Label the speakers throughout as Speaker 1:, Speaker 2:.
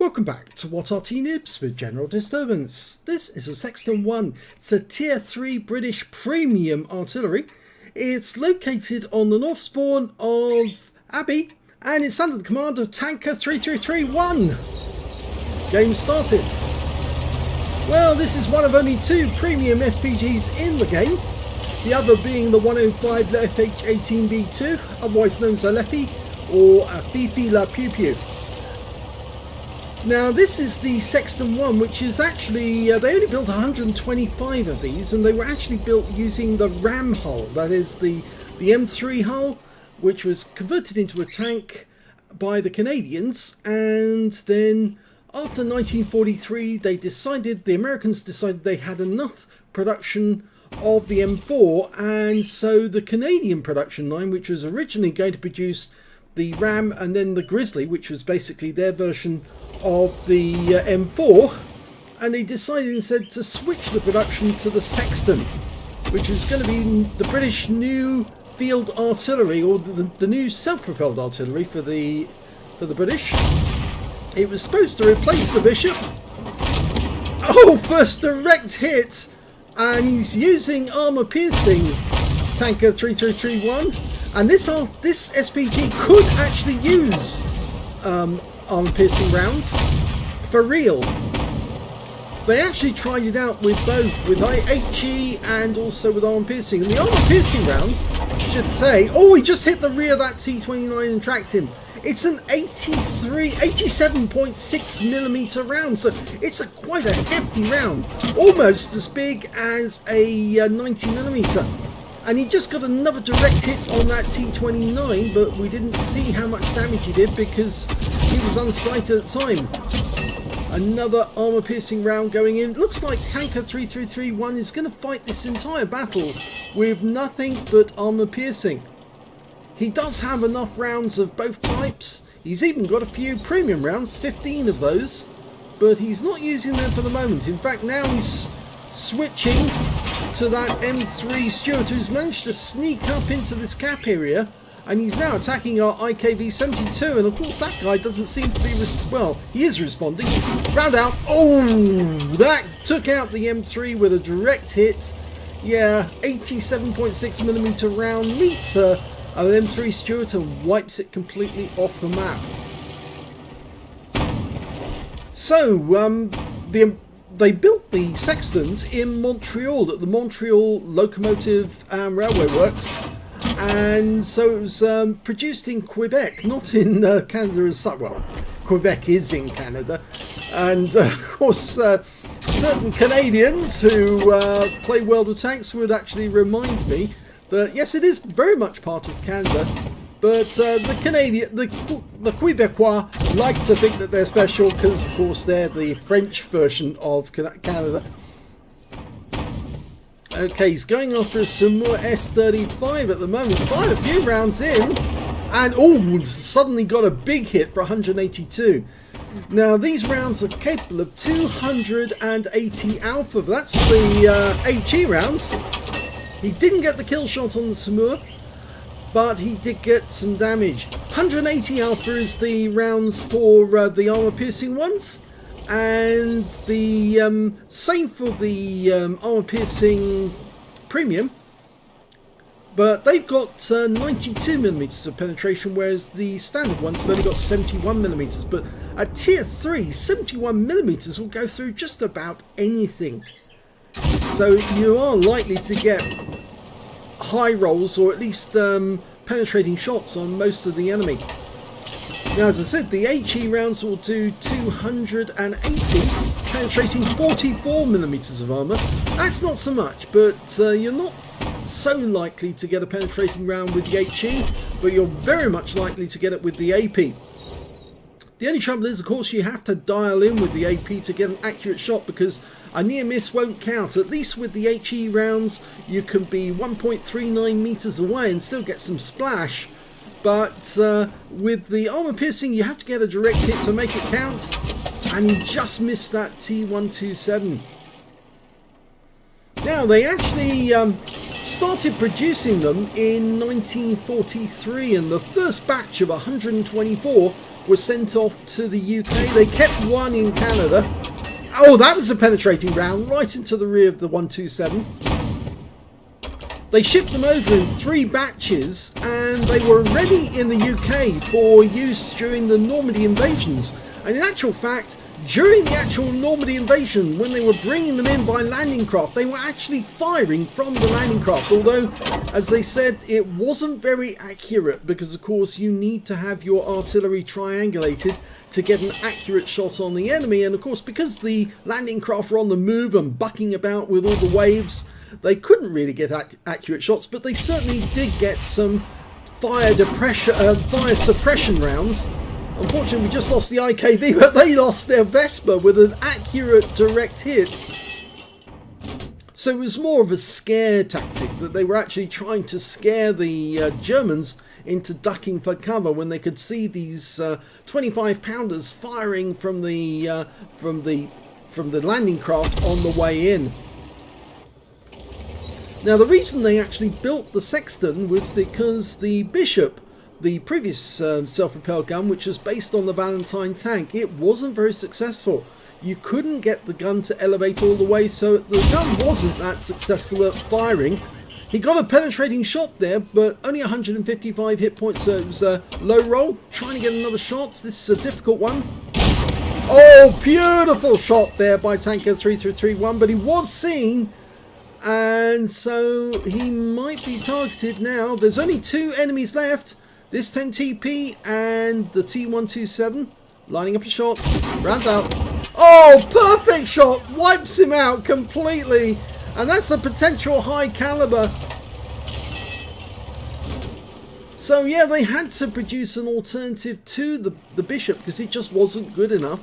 Speaker 1: Welcome back to What Arty Noobs with General Disturbance. This is a Sexton I. It's a Tier 3 British premium artillery. It's located on the north spawn of Abbey and it's under the command of Tanker 3331. Game started. Well, this is one of only two premium SPGs in the game. The other being the 105 FH18B2, otherwise known as a Leppy or a Fifi La Pew Pew. Now this is the Sexton I, which is actually, they only built 125 of these, and they were actually built using the RAM hull, that is the M3 hull, which was converted into a tank by the Canadians, and then after 1943 the Americans decided they had enough production of the M4, and so the Canadian production line, which was originally going to produce the RAM and then the Grizzly, which was basically their version of the M4, and they decided instead to switch the production to the Sexton, which was going to be the British new field artillery, or the new self-propelled artillery for the British. It was supposed to replace the Bishop. Oh, first direct hit, and he's using armor piercing Tanker 3331, and this SPG could actually use armor piercing rounds for real. They actually tried it out with both, with HE and also with armor piercing, and the armor piercing round, I should say, oh, he just hit the rear of that T29 and tracked him. It's an 87.6mm round, so it's quite a hefty round, almost as big as a 90mm. And he just got another direct hit on that T29, but we didn't see how much damage he did because he was unsighted at the time. Another armor piercing round going in. Looks like Tanker 3331 is going to fight this entire battle with nothing but armor piercing. He does have enough rounds of both types. He's even got a few premium rounds, 15 of those, but he's not using them for the moment. In fact, now he's switching to that M3 Stuart, who's managed to sneak up into this cap area, and he's now attacking our IKV-72, and of course that guy doesn't seem to be, well, he is responding. Round out. Oh, that took out the M3 with a direct hit. Yeah, 87.6mm round meets an M3 Stuart and wipes it completely off the map. So, they built the Sextons in Montreal at the Montreal Locomotive Railway Works, and so it was produced in Quebec, not in Canada as such. Well, Quebec is in Canada, and of course certain Canadians who play World of Tanks would actually remind me that yes, it is very much part of Canada, but the Quebecois like to think that they're special because, of course, they're the French version of Canada. Okay, he's going after some more S35 at the moment. Fired a few rounds in, and oh, suddenly got a big hit for 182. Now, these rounds are capable of 280 alpha. That's the HE rounds. He didn't get the kill shot on the Samur, but he did get some damage. 180 alpha is the rounds for the armor piercing ones, and the same for the armor piercing premium, but they've got 92mm of penetration, whereas the standard ones have only got 71mm. But at tier 3, 71mm will go through just about anything, so you are likely to get high rolls, or at least penetrating shots on most of the enemy. Now, as I said, the HE rounds will do 280, penetrating 44mm of armour. That's not so much, but you're not so likely to get a penetrating round with the HE, but you're very much likely to get it with the AP. The only trouble is, of course, you have to dial in with the AP to get an accurate shot, because a near miss won't count. At least with the HE rounds, you can be 1.39 meters away and still get some splash. But with the armor piercing, you have to get a direct hit to make it count, and he just missed that T127. Now, they actually started producing them in 1943, and the first batch of 124 were sent off to the UK. They kept one in Canada. Oh, that was a penetrating round right into the rear of the 127. They shipped them over in 3 batches, and they were ready in the UK for use during the Normandy invasions. And in actual fact, during the actual Normandy invasion, when they were bringing them in by landing craft, they were actually firing from the landing craft. Although, as they said, it wasn't very accurate because, of course, you need to have your artillery triangulated to get an accurate shot on the enemy. And, of course, because the landing craft were on the move and bucking about with all the waves, they couldn't really get accurate shots, but they certainly did get some fire suppression rounds. Unfortunately, we just lost the IKV, but they lost their Vespa with an accurate direct hit. So it was more of a scare tactic, that they were actually trying to scare the Germans into ducking for cover when they could see these 25-pounders firing from the landing craft on the way in. Now, the reason they actually built the Sexton was because the Bishop, the previous self-propelled gun, which was based on the Valentine tank, it wasn't very successful. You couldn't get the gun to elevate all the way, so the gun wasn't that successful at firing. He got a penetrating shot there, but only 155 hit points, so it was a low roll. Trying to get another shot. This is a difficult one. Oh, beautiful shot there by Tanker 3331, but he was seen, and so he might be targeted now. There's only 2 enemies left. This 10TP and the T127. Lining up a shot. Rounds out. Oh, perfect shot. Wipes him out completely. And that's a potential high caliber. So yeah, they had to produce an alternative to the Bishop because it just wasn't good enough.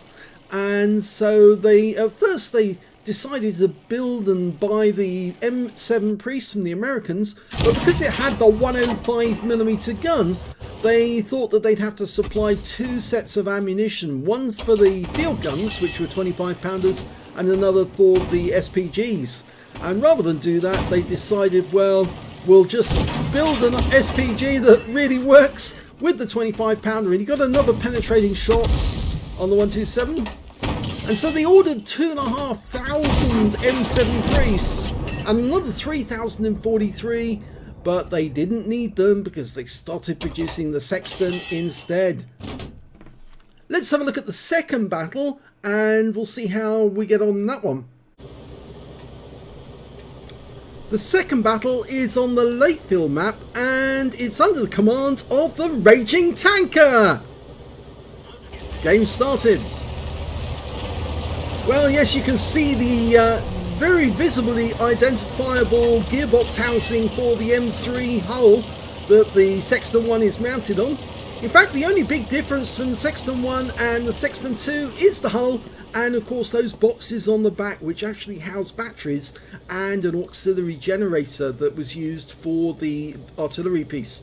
Speaker 1: And so they, at first they decided to build and buy the M7 Priest from the Americans, but because it had the 105mm gun, they thought that they'd have to supply 2 sets of ammunition. One's for the field guns, which were 25-pounders, and another for the SPGs. And rather than do that, they decided, well, we'll just build an SPG that really works with the 25-pounder. And he got another penetrating shot on the 127. And so they ordered 2,500 M7 Priests and another 3,043, but they didn't need them because they started producing the Sexton instead. Let's have a look at the second battle and we'll see how we get on in that one. The second battle is on the Lakeville map and it's under the command of the Raging Tanker. Game started. Well, yes, you can see the very visibly identifiable gearbox housing for the M3 hull that the Sexton I is mounted on. In fact, the only big difference between the Sexton I and the Sexton II is the hull, and of course those boxes on the back which actually house batteries and an auxiliary generator that was used for the artillery piece.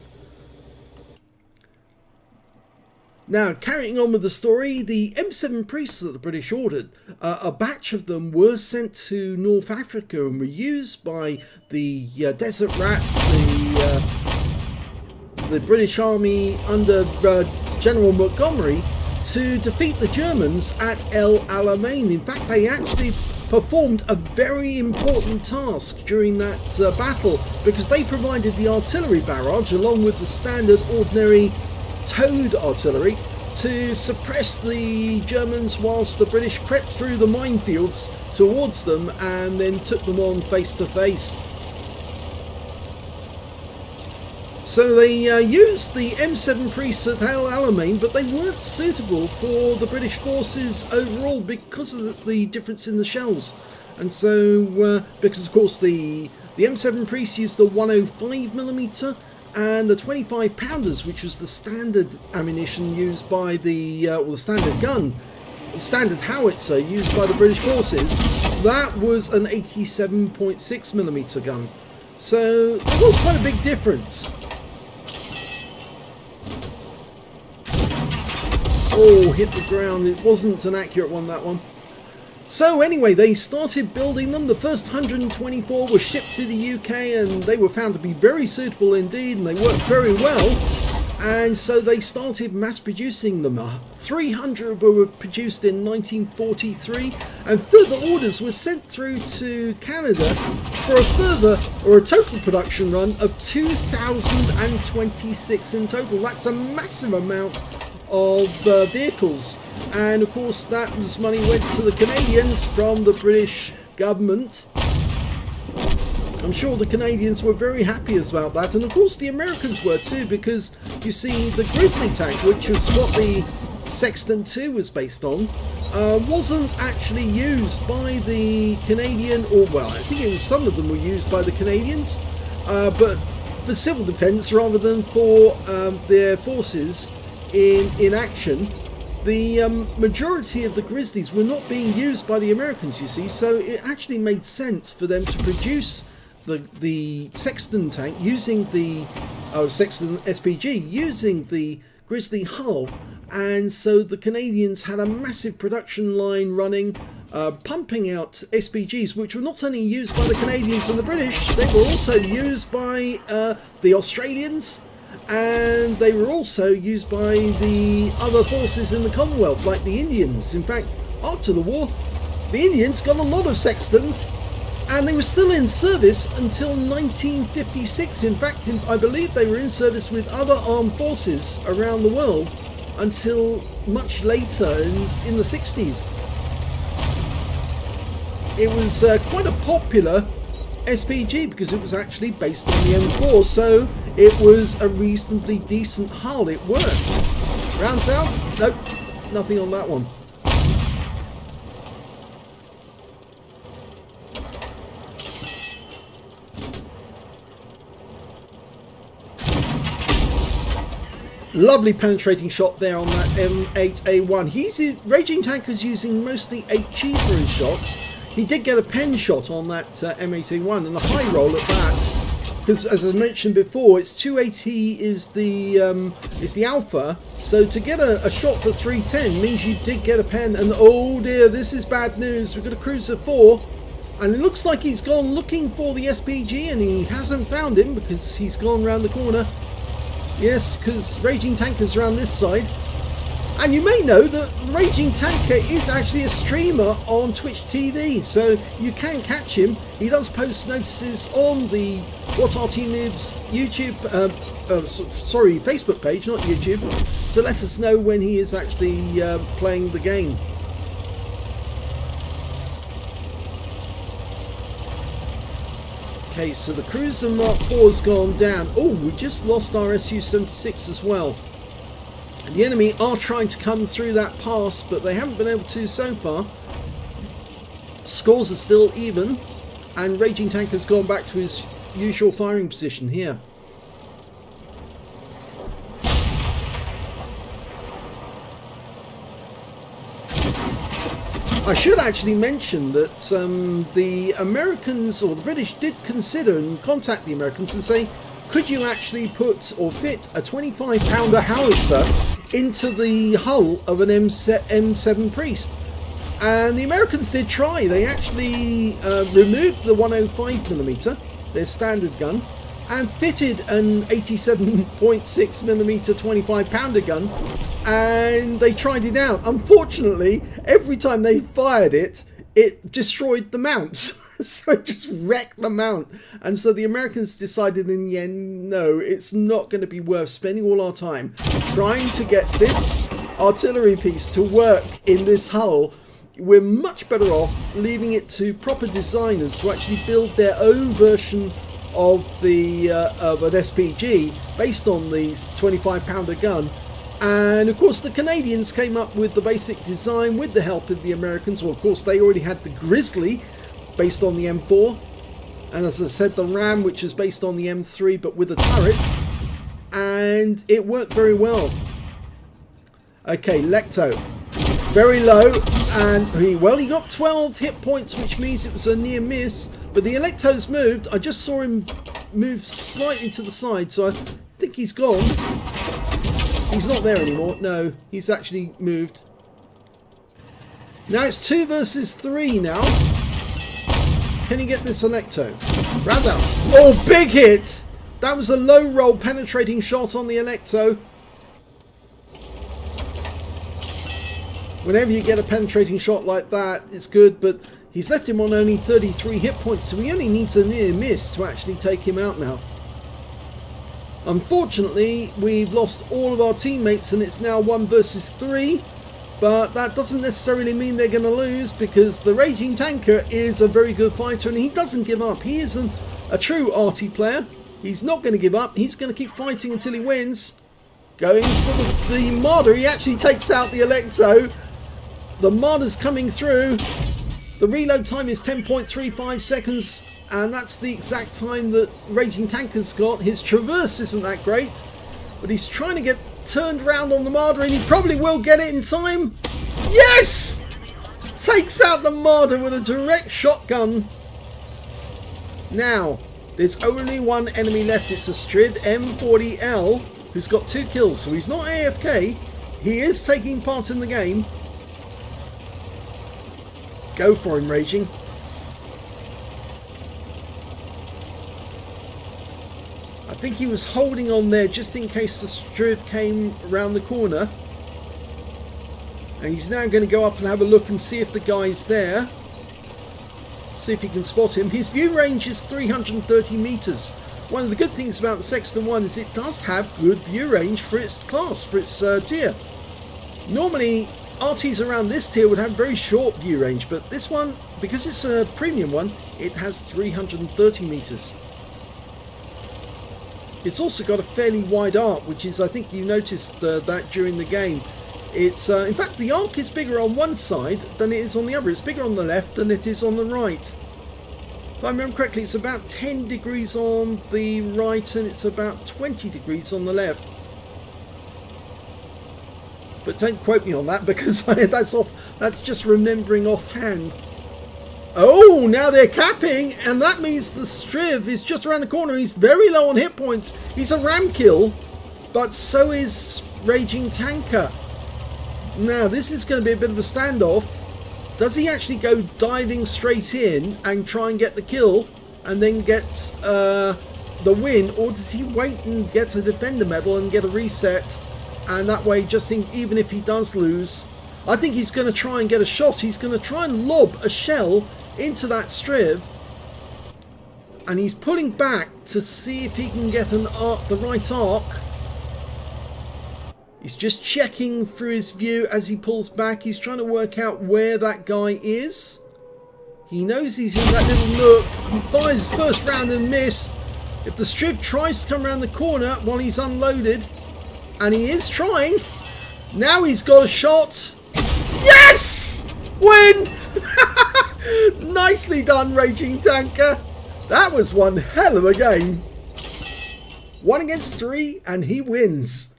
Speaker 1: Now, carrying on with the story, the M7 Priests that the British ordered, a batch of them were sent to North Africa and were used by the Desert Rats, the British Army under General Montgomery, to defeat the Germans at El Alamein. In fact, they actually performed a very important task during that battle because they provided the artillery barrage along with the standard ordinary towed artillery to suppress the Germans whilst the British crept through the minefields towards them and then took them on face to face. So they used the M7 Priests at El Alamein, but they weren't suitable for the British forces overall because of the difference in the shells. And so, because of course the M7 Priests used the 105mm and the 25-pounders, which was the standard ammunition used by the standard gun, the standard howitzer used by the British forces, that was an 87.6mm gun. So there was quite a big difference. Oh, hit the ground. It wasn't an accurate one, that one. So anyway, they started building them. The first 124 were shipped to the UK and they were found to be very suitable indeed, and they worked very well. And so they started mass producing them. 300 were produced in 1943, and further orders were sent through to Canada for a further, or a total production run of 2,026 in total. That's a massive amount of vehicles, and of course that was money went to the Canadians from the British government. I'm sure the Canadians were very happy about that, and of course the Americans were too, because you see the Grizzly tank, which was what the Sexton II was based on, wasn't actually used by the Canadian, or well, I think it was some of them were used by the Canadians, but for civil defence rather than for their forces in action. The majority of the Grizzlies were not being used by the Americans, you see, so it actually made sense for them to produce the Sexton tank using the Sexton SPG using the Grizzly hull, and so the Canadians had a massive production line running, pumping out SPGs, which were not only used by the Canadians and the British, they were also used by the Australians, and they were also used by the other forces in the Commonwealth, like the Indians. In fact, after the war, the Indians got a lot of Sextons, and they were still in service until 1956. In fact, I believe they were in service with other armed forces around the world until much later in the 60s. It was quite a popular SPG because it was actually based on the M4, so it was a reasonably decent hull. It worked. Rounds out? Nope, nothing on that one. Lovely penetrating shot there on that M8A1. Raging Tanker's using mostly HE for his shots. He did get a pen shot on that M8A1 and a high roll at that. Because as I mentioned before, it's 280 is the alpha. So to get a shot for 310 means you did get a pen. And oh dear, this is bad news. We've got a cruiser 4. And it looks like he's gone looking for the SPG and he hasn't found him because he's gone round the corner. Yes, because Raging Tanker's around this side. And you may know that Raging Tanker is actually a streamer on Twitch TV, so you can catch him. He does post notices on the What Arty Noobs YouTube, Facebook page, not YouTube, to let us know when he is actually playing the game. Okay, so the Cruiser Mark IV has gone down. Oh, we just lost our Su-76 as well. And the enemy are trying to come through that pass, but they haven't been able to so far. Scores are still even, and Raging Tanker's gone back to his usual firing position here. I should actually mention that the Americans, or the British, did consider and contact the Americans and say, could you actually put or fit a 25-pounder howitzer into the hull of an M7 Priest? And the Americans did try. They actually removed the 105mm, their standard gun, and fitted an 87.6mm 25-pounder gun, and they tried it out. Unfortunately, every time they fired it, it destroyed the mounts. So it just wrecked the mount. And so the Americans decided in the end, no, it's not going to be worth spending all our time trying to get this artillery piece to work in this hull. We're much better off leaving it to proper designers to actually build their own version of the of an SPG based on these 25-pounder gun. And of course the Canadians came up with the basic design with the help of the Americans. Well, of course they already had the Grizzly based on the M4, and as I said, the RAM, which is based on the M3 but with a turret, and it worked very well. Okay, Lecto, very low, and he got 12 hit points, which means it was a near miss, but the Electo's moved. I just saw him move slightly to the side, so I think he's gone. He's not there anymore. No, he's actually moved. Now it's 2 versus 3 now. Can you get this Electo? Round out. Oh, big hit! That was a low roll penetrating shot on the Electo. Whenever you get a penetrating shot like that, it's good, but he's left him on only 33 hit points, so he only needs a near miss to actually take him out now. Unfortunately, we've lost all of our teammates and it's now 1 versus 3, but that doesn't necessarily mean they're going to lose, because the Raging Tanker is a very good fighter and he doesn't give up. He is a true Arty player. He's not going to give up. He's going to keep fighting until he wins. Going for the Marder. He actually takes out the Electro. The Marder's coming through. The reload time is 10.35 seconds, and that's the exact time that Raging Tanker's got. His traverse isn't that great, but he's trying to get turned around on the Marder, and he probably will get it in time. Yes! Takes out the Marder with a direct shotgun. Now, there's only one enemy left. It's a Striv M40L who's got 2 kills, so he's not AFK. He is taking part in the game. Go for him, Raging. I think he was holding on there just in case the Striv came around the corner. And he's now going to go up and have a look and see if the guy's there. See if he can spot him. His view range is 330 meters. One of the good things about the Sexton I is it does have good view range for its class, for its tier. Normally, RTs around this tier would have very short view range, but this one, because it's a premium one, it has 330 meters. It's also got a fairly wide arc, which is, I think you noticed that during the game. It's in fact, the arc is bigger on one side than it is on the other. It's bigger on the left than it is on the right. If I remember correctly, it's about 10 degrees on the right and it's about 20 degrees on the left. But don't quote me on that, because that's just remembering offhand. Oh, now they're capping, and that means the Striv is just around the corner. He's very low on hit points. He's a ram kill, but so is Raging Tanker. Now, this is going to be a bit of a standoff. Does he actually go diving straight in and try and get the kill and then get the win, or does he wait and get a defender medal and get a reset? And that way, just think, even if he does lose, I think he's going to try and get a shot. He's going to try and lob a shell into that Striv. And he's pulling back to see if he can get an arc, the right arc. He's just checking through his view as he pulls back. He's trying to work out where that guy is. He knows he's in that little nook. He fires his first round and missed. If the Striv tries to come around the corner while he's unloaded, and he is trying. Now he's got a shot. Yes! Win! Nicely done, Raging Tanker. That was one hell of a game. 1 against 3, and he wins.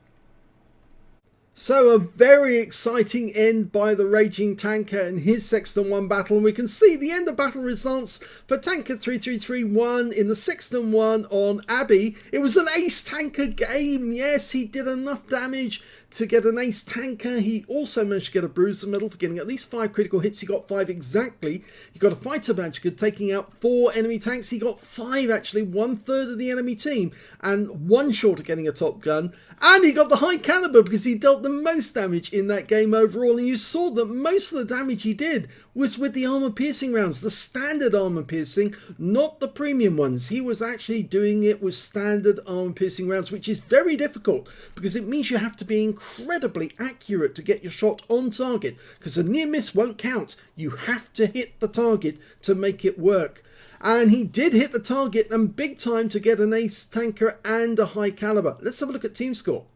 Speaker 1: So a very exciting end by the Raging Tanker and his Sexton I battle, and we can see the end of battle results for Tanker 3331 in the Sexton I on Abbey. It was an ace tanker game. Yes, he did enough damage to get an ace tanker. He also managed to get a bruiser medal for getting at least 5 critical hits. He got 5 exactly. He got a fighter badge for taking out 4 enemy tanks. He got 5 actually, 1/3 of the enemy team, and 1 short of getting a top gun. And he got the high caliber because he dealt the most damage in that game overall. And you saw that most of the damage he did was with the armor piercing rounds, the standard armor piercing, not the premium ones. He was actually doing it with standard armor piercing rounds, which is very difficult because it means you have to be incredibly accurate to get your shot on target, because a near miss won't count. You have to hit the target to make it work. And he did hit the target, and big time, to get an ace tanker and a high caliber. Let's have a look at team score.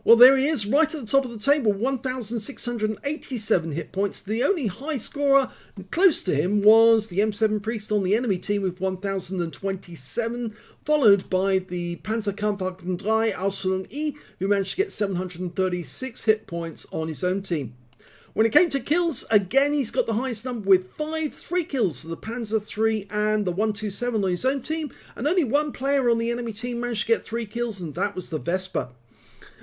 Speaker 1: Well, there he is, right at the top of the table, 1,687 hit points. The only high scorer close to him was the M7 Priest on the enemy team with 1,027, followed by the Panzerkampfwagen III Aslains I, who managed to get 736 hit points on his own team. When it came to kills, again, he's got the highest number with 5, 3 kills for the Panzer III and the 127 on his own team, and only 1 player on the enemy team managed to get 3 kills, and that was the Vesper.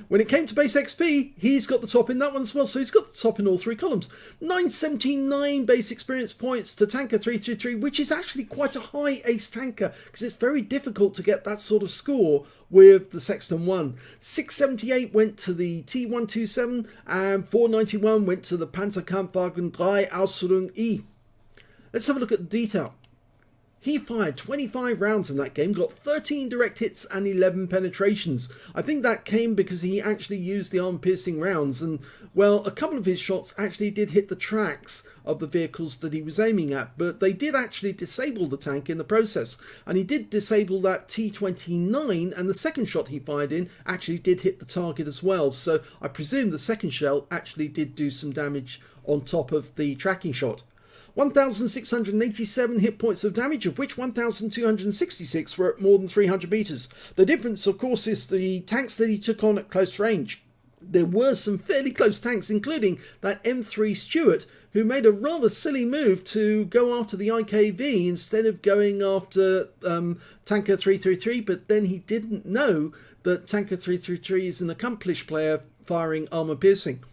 Speaker 1: When it came to base XP, he's got the top in that one as well, so he's got the top in all three columns. 979 base experience points to Tanker 333, which is actually quite a high ace tanker, because it's very difficult to get that sort of score with the Sexton I. 678 went to the T127, and 491 went to the Panzerkampfwagen 3 Ausführung I. Let's have a look at the detail. He fired 25 rounds in that game, got 13 direct hits and 11 penetrations. I think that came because he actually used the arm-piercing rounds, and, well, a couple of his shots actually did hit the tracks of the vehicles that he was aiming at, but they did actually disable the tank in the process. And he did disable that T29, and the second shot he fired in actually did hit the target as well. So I presume the second shell actually did do some damage on top of the tracking shot. 1,687 hit points of damage, of which 1,266 were at more than 300 meters. The difference, of course, is the tanks that he took on at close range. There were some fairly close tanks, including that M3 Stuart, who made a rather silly move to go after the IKV instead of going after Tanker 333, but then he didn't know that Tanker 333 is an accomplished player firing armor-piercing.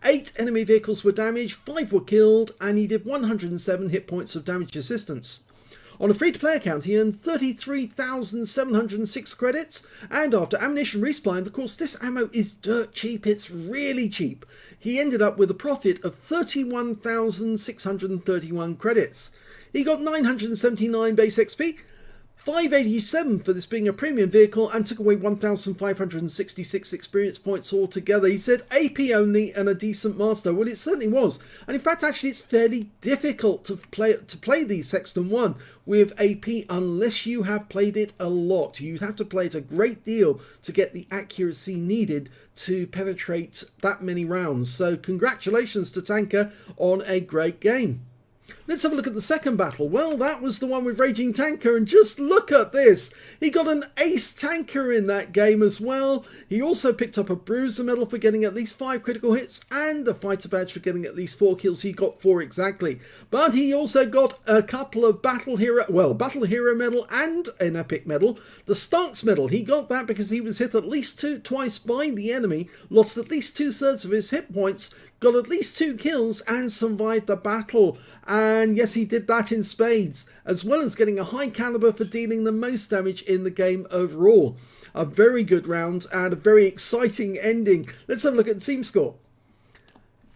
Speaker 1: 8 enemy vehicles were damaged, 5 were killed, and he did 107 hit points of damage assistance. On a free-to-play account, he earned 33,706 credits, and after ammunition resupply, of course this ammo is dirt cheap, it's really cheap, he ended up with a profit of 31,631 credits. He got 979 base XP, 587 for this being a premium vehicle, and took away 1,566 experience points altogether. He said AP only and a decent master. Well, it certainly was, and in fact actually it's fairly difficult to play the Sexton I with AP unless you have played it a lot. You have to play it a great deal to get the accuracy needed to penetrate that many rounds. So congratulations to Tanker on a great game. Let's have a look at the second battle. Well, that was the one with Raging Tanker, and just look at this. He got an ace tanker in that game as well. He also picked up a bruiser medal for getting at least 5 critical hits and a fighter badge for getting at least 4 kills. He got 4 exactly. But he also got a couple of battle hero medal and an epic medal. The Starks medal, he got that because he was hit at least twice by the enemy, lost at least 2/3 of his hit points, got at least 2 kills and survived the battle. And yes, he did that in spades, as well as getting a high caliber for dealing the most damage in the game overall. A very good round and a very exciting ending. Let's have a look at the team score.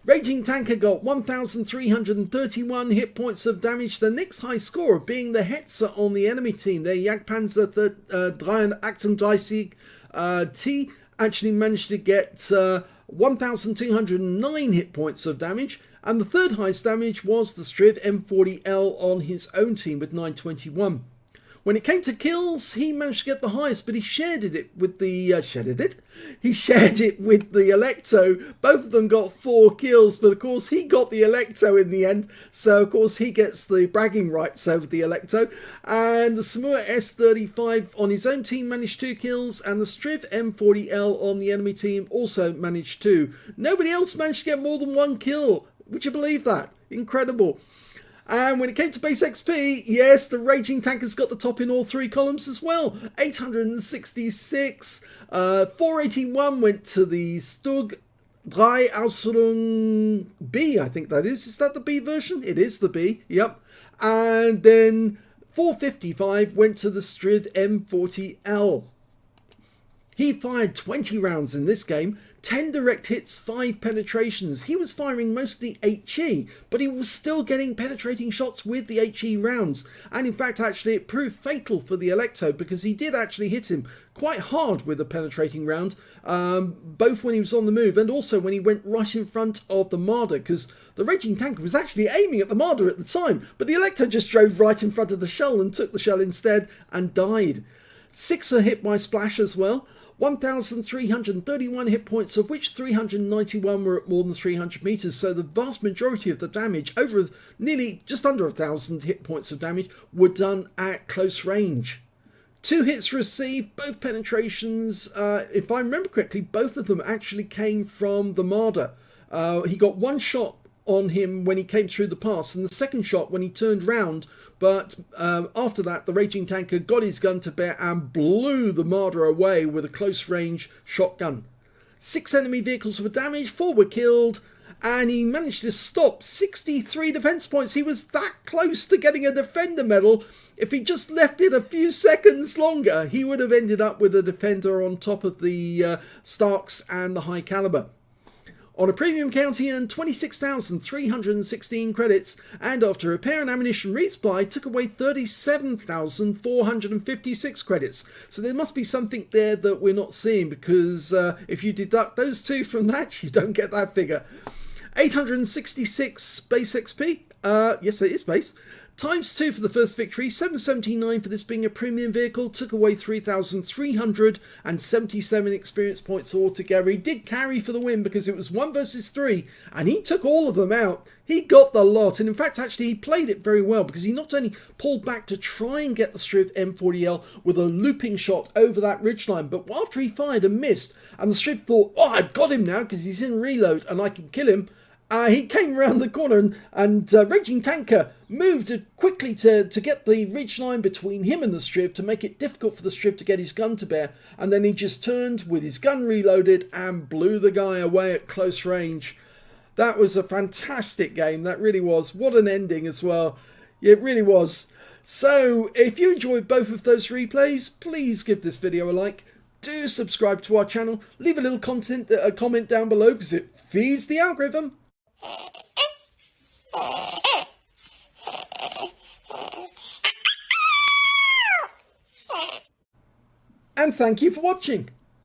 Speaker 1: Raging Tanker got 1,331 hit points of damage, the next high scorer being the Hetzer on the enemy team. Their Jagdpanzer 38 T actually managed to get 1,209 hit points of damage, and the third highest damage was the Striv M40L on his own team with 921. When it came to kills, he managed to get the highest, but he shared it with the Electo. Both of them got 4 kills, but of course he got the Electo in the end, so of course he gets the bragging rights over the Electo. And the Samur S35 on his own team managed 2 kills, and the Striv M40L on the enemy team also managed 2. Nobody else managed to get more than 1 kill. Would you believe that? Incredible. And when it came to base XP, yes, the Raging Tanker's got the top in all 3 columns as well. 866, 481 went to the Stug 3 Ausführung B, I think that is. Is that the B version? It is the B, yep. And then 455 went to the Strid M40L. He fired 20 rounds in this game, 10 direct hits, 5 penetrations. He was firing mostly HE, but he was still getting penetrating shots with the HE rounds. And in fact, actually, it proved fatal for the Electo because he did actually hit him quite hard with a penetrating round, both when he was on the move and also when he went right in front of the Marder, because the Raging Tanker was actually aiming at the Marder at the time, but the Electo just drove right in front of the shell and took the shell instead and died. 6 are hit by splash as well. 1,331 hit points, of which 391 were at more than 300 meters, so the vast majority of the damage, over nearly just under 1,000 hit points of damage, were done at close range. 2 hits received, both penetrations, if I remember correctly, both of them actually came from the Marder. He got 1 shot on him when he came through the pass, and the second shot when he turned round, but after that the Raging Tanker got his gun to bear and blew the Marder away with a close range shotgun. 6 enemy vehicles were damaged, 4 were killed, and he managed to stop 63 defense points. He was that close to getting a defender medal. If he just left it a few seconds longer, he would have ended up with a defender on top of the Starks and the high caliber. On a premium count, he earned 26,316 credits, and after repair and ammunition resupply, took away 37,456 credits. So there must be something there that we're not seeing, because if you deduct those two from that, you don't get that figure. 866 base XP, yes it is base, times 2 for the first victory, 779 for this being a premium vehicle, took away 3,377 experience points altogether. He did carry for the win because it was 1 versus 3 and he took all of them out. He got the lot, and in fact actually he played it very well because he not only pulled back to try and get the Striv M40L with a looping shot over that ridgeline, but after he fired and missed and the Striv thought, oh, I've got him now because he's in reload and I can kill him, he came around the corner and Raging Tanker moved quickly to get the ridgeline between him and the Striv to make it difficult for the Striv to get his gun to bear, and then he just turned with his gun reloaded and blew the guy away at close range. That was a fantastic game, that really was. What an ending as well. It really was. So if you enjoyed both of those replays, please give this video a like. Do subscribe to our channel. Leave a little comment down below because it feeds the algorithm. And thank you for watching.